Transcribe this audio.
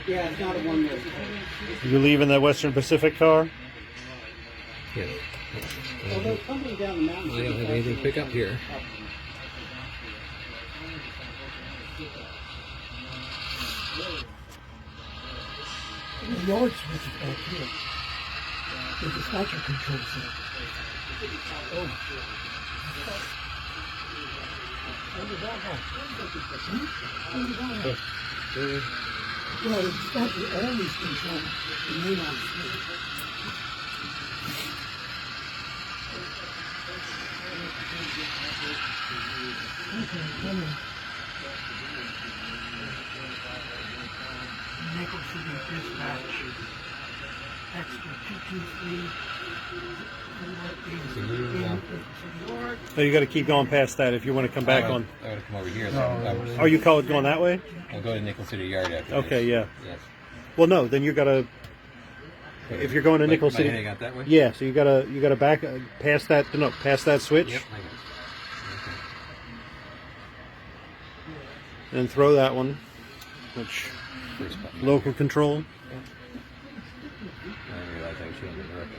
Yeah, it's not a one-way. You leaving that Western Pacific car? Yeah. Although coming down the mountain, I don't have anything to pick up here. The yard switch is back here. The dispatcher controls it. Well, the dispatcher always controls the main on switch. Okay, come in. Nickel City Dispatch. Extra 223. Oh, you got to keep going past that if you want to come back on. I gotta come over here. Are you going that way? I'll go to Nickel City Yard after Okay, this. yeah. Yes. Well, no, then you got to. If you're going to Nickel City, heading out that way? yeah. So you gotta back past that. No, past that switch, Yep. I got it. and throw that one. Which First button. local control. I didn't realize I was showing the direction.